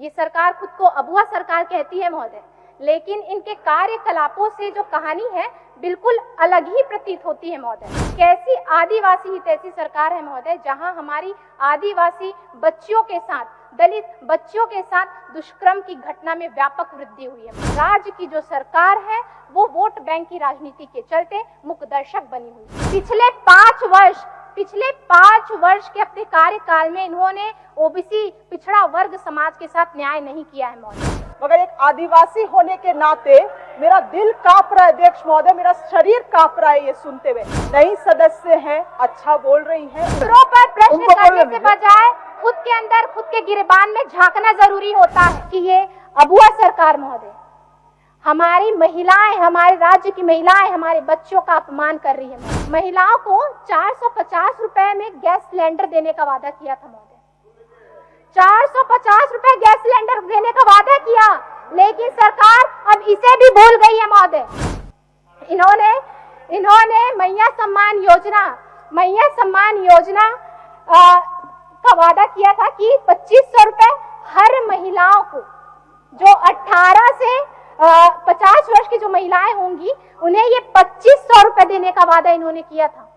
ये सरकार खुद को अबुआ सरकार कहती है महोदय, लेकिन इनके कार्यकलापों से जो कहानी है बिल्कुल अलग ही प्रतीत होती है महोदय। कैसी आदिवासी हितैषी सरकार है महोदय, जहां हमारी आदिवासी बच्चियों के साथ, दलित बच्चियों के साथ दुष्कर्म की घटना में व्यापक वृद्धि हुई है। राज्य की जो सरकार है वो वोट बैंक की राजनीति के चलते मुकदर्शक बनी हुई। पिछले 5 वर्ष के अपने कार्यकाल में इन्होंने ओबीसी पिछड़ा वर्ग समाज के साथ न्याय नहीं किया है महोदय। मगर एक आदिवासी होने के नाते मेरा दिल कांप रहा है अध्यक्ष महोदय, मेरा शरीर कांप रहा है ये सुनते हुए। नई सदस्य हैं, अच्छा बोल रही हैं। दूसरों पर प्रश्न करने से बजाय खुद के अंदर, खुद के गिरेबान में झांकना जरूरी होता है कि ये अबुआ सरकार महोदय हमारी महिलाएं, हमारे राज्य की महिलाएं, हमारे बच्चों का अपमान कर रही है। महिलाओं को 450 रुपए में गैस सिलेंडर देने का वादा किया था महोदय। 450 रुपए गैस सिलेंडर देने का वादा किया, लेकिन सरकार अब इसे भी भूल गई है महोदय। इन्होंने मैया सम्मान योजना का वादा किया था कि 2500 रुपए हर महिलाओं को, जो 18 से 50 वर्ष की जो महिलाएं होंगी उन्हें ये 2500 रुपए देने का वादा इन्होंने किया था।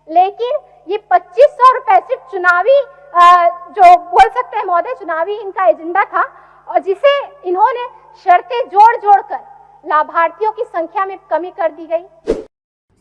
लेकिन ये 2500 रुपए सिर्फ चुनावी, जो बोल सकते हैं महोदय, चुनावी इनका एजेंडा था, और जिसे इन्होंने शर्तें जोड़ कर लाभार्थियों की संख्या में कमी कर दी गई।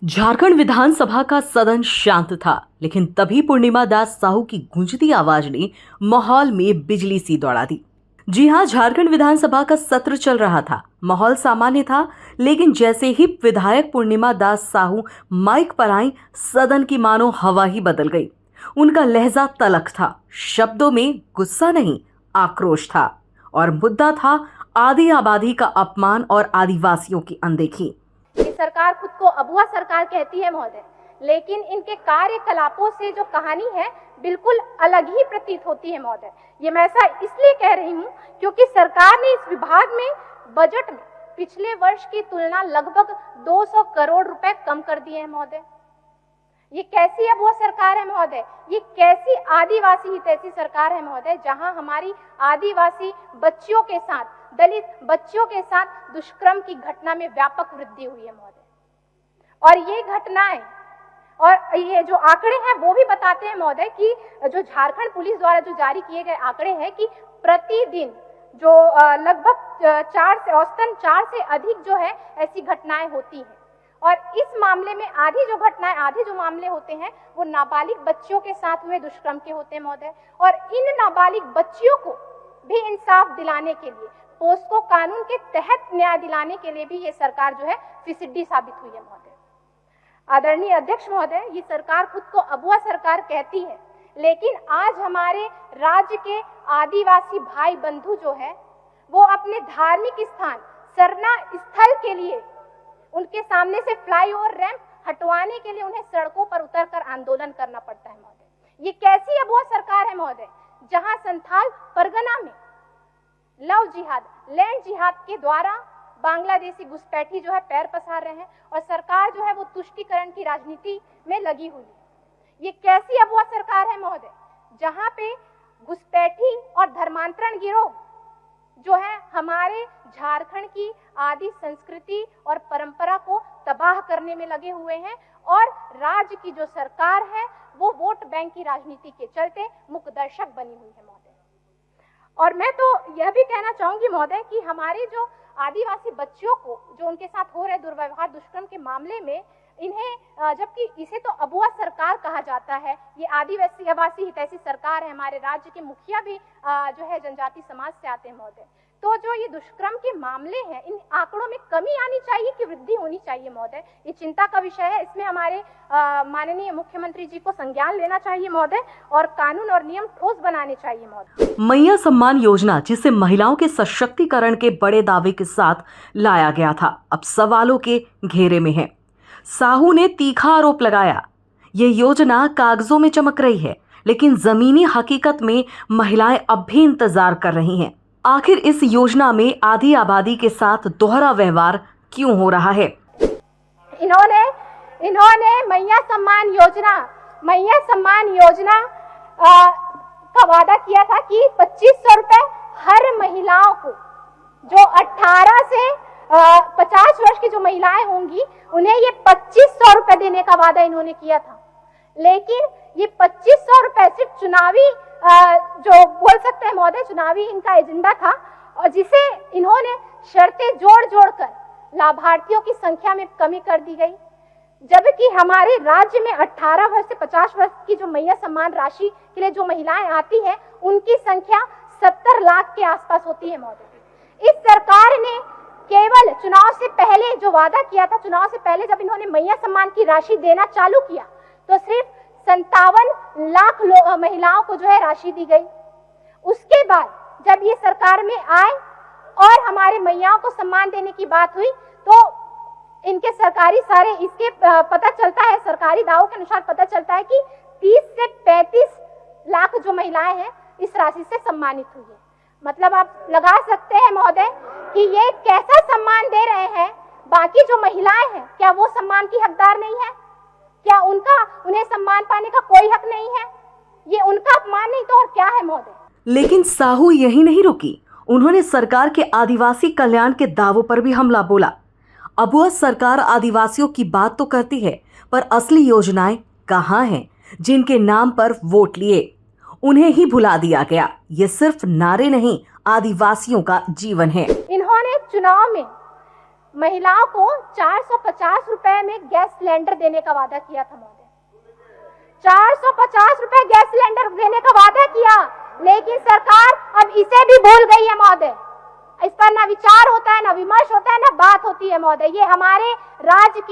झारखंड विधानसभा का सदन शांत था, लेकिन तभी पूर्णिमा दास साहू की गूंजती आवाज ने माहौल में बिजली सी दौड़ा दी। जी हां, झारखंड विधानसभा का सत्र चल रहा था, माहौल सामान्य था, लेकिन जैसे ही विधायक पूर्णिमा दास साहू माइक पर आई, सदन की मानो हवा ही बदल गई। उनका लहजा तलख था, शब्दों में गुस्सा नहीं, आक्रोश था, और मुद्दा था आदि आबादी का अपमान और आदिवासियों की अनदेखी। सरकार खुद को अबुआ सरकार कहती है महोदय, लेकिन इनके कार्यकलापों से जो कहानी है बिल्कुल अलग ही प्रतीत होती है महोदय। ये मैं ऐसा इसलिए कह रही हूँ क्योंकि सरकार ने इस विभाग में बजट में पिछले वर्ष की तुलना लगभग 200 करोड़ रुपए कम कर दिए हैं महोदय। ये कैसी अबुआ सरकार है महोदय, ये कैसी आदिवासी हितैषी सरकार है महोदय, जहां हमारी आदिवासी बच्चियों के साथ, दलित बच्चियों के साथ दुष्कर्म की घटना में व्यापक वृद्धि हुई है महोदय। और ये घटनाएं और ये जो आंकड़े हैं वो भी बताते हैं महोदय कि जो झारखंड पुलिस द्वारा जो जारी किए गए आंकड़े हैं कि प्रतिदिन जो लगभग औसतन 4 से अधिक जो है ऐसी घटनाएं होती हैं। और इस मामले में आधे जो मामले होते हैं वो नाबालिग बच्चियों के साथ हुए दुष्कर्म के होते हैं महोदय। और इन नाबालिग बच्चियों को भी इंसाफ दिलाने के लिए, पोस्को कानून के तहत न्याय दिलाने के लिए भी ये सरकार जो है फिसिड्डी साबित हुई है महोदय। आदरणीय अध्यक्ष महोदय, ये सरकार खुद को अबुआ सरकार कहती है, लेकिन आज हमारे राज्य के आदिवासी भाई बंधु जो है वो अपने धार्मिक स्थान सरना स्थल के लिए, उनके सामने से फ्लाईओवर रैंप हटवाने के लिए उन्हें सड़कों पर उतरकर आंदोलन करना पड़ता है महोदय। ये कैसी अबुआ सरकार है महोदय, जहां संथाल परगना में लव जिहाद, लैंड जिहाद के द्वारा बांग्लादेशी घुसपैठी जो है पैर पसार रहे हैं और सरकार जो है वो तुष्टीकरण की राजनीति में लगी हुई है। ये कैसी अबुआ सरकार है महोदय, जहां पे घुसपैठी और धर्मांतरण गिरोह जो है हमारे झारखंड की आदि संस्कृति और परंपरा को तबाह करने में लगे हुए हैं, और राज्य की जो सरकार है वो वोट बैंक की राजनीति के चलते मुकदर्शक बनी हुई है महोदय। और मैं तो यह भी कहना चाहूंगी महोदय कि हमारे जो आदिवासी बच्चियों को जो उनके साथ हो रहे दुर्व्यवहार, दुष्कर्म के मामले में इन्हें, जबकि इसे तो अबुआ सरकार कहा जाता है, ये आदिवासी हितैषी सरकार है, हमारे राज्य के मुखिया भी जो है जनजाति समाज से आते हैं महोदय। तो जो ये दुष्कर्म के मामले हैं, इन आंकड़ों में कमी आनी चाहिए कि वृद्धि होनी चाहिए महोदय, ये चिंता का विषय है। इसमें हमारे माननीय मुख्यमंत्री जी को संज्ञान लेना चाहिए महोदय, और कानून और नियम ठोस बनाने चाहिए महोदय। मैया सम्मान योजना, जिसे महिलाओं के सशक्तिकरण के बड़े दावे के साथ लाया गया था, अब सवालों के घेरे में है। साहू ने तीखा आरोप लगाया, ये योजना कागजों में चमक रही है, लेकिन जमीनी हकीकत में महिलाएं अब भी इंतजार कर रही हैं। आखिर इस योजना में आधी आबादी के साथ दोहरा व्यवहार क्यों हो रहा है? इन्होंने मैया सम्मान योजना का वादा किया था कि 2500 रुपए हर महिलाओं को, जो 18 से 50 वर्ष की जो महिलाएं होंगी, उन्हें ये 2500 रुपए देने का वादा इन्होंने किया था। लेकिन ये 2500 रुपए सिर्फ चुनावी जो बोल सकते हैं महोदय, चुनावी इनका एजेंडा था, और जिसे इन्होंने शर्तें जोड़ कर लाभार्थियों की संख्या में कमी कर दी गई। जबकि हमारे राज्य में 18 वर्ष से 50 वर्ष की जो मैया सम्मान राशि के लिए जो महिलाएं आती हैं, उनकी संख्या 70 लाख के आसपास होती है महोदय। इस सरकार ने केवल चुनाव से पहले जो वादा किया था, चुनाव से पहले जब इन्होंने मैया सम्मान की राशि देना चालू किया, तो सिर्फ 57 लाख महिलाओं को जो है राशि दी गई। उसके बाद जब ये सरकार में आए और हमारे मैयाओं को सम्मान देने की बात हुई, तो इनके सरकारी सारे इसके पता चलता है, सरकारी दावों के अनुसार पता चलता है कि 30 से 35 लाख जो महिलाएं हैं इस राशि से सम्मानित हुई है। मतलब आप लगा सकते हैं महोदय कि ये कैसा सम्मान दे रहे हैं। बाकी जो महिलाएं हैं, क्या वो सम्मान की हकदार नहीं है? क्या उन्हें सम्मान पाने का कोई हक नहीं है? ये उनका अपमान नहीं तो और क्या है महोदय? लेकिन साहू यही नहीं रुकी, उन्होंने सरकार के आदिवासी कल्याण के दावों पर भी हमला बोला। अब वह सरकार आदिवासियों की बात तो करती है, पर असली योजनाएं कहाँ हैं जिनके नाम पर वोट लिए? उन्हें ही भुला दिया गया। ये सिर्फ नारे नहीं, आदिवासियों का जीवन है। इन्होंने चुनाव में महिलाओं को 450 रुपए में गैस सिलेंडर देने का वादा किया था महोदय। 450 रुपए गैस सिलेंडर देने का वादा किया, लेकिन सरकार अब इसे भी भूल गई है महोदय। इस पर ना विचार होता है, ना विमर्श होता है, ना बात होती है महोदय। ये हमारे राज्य की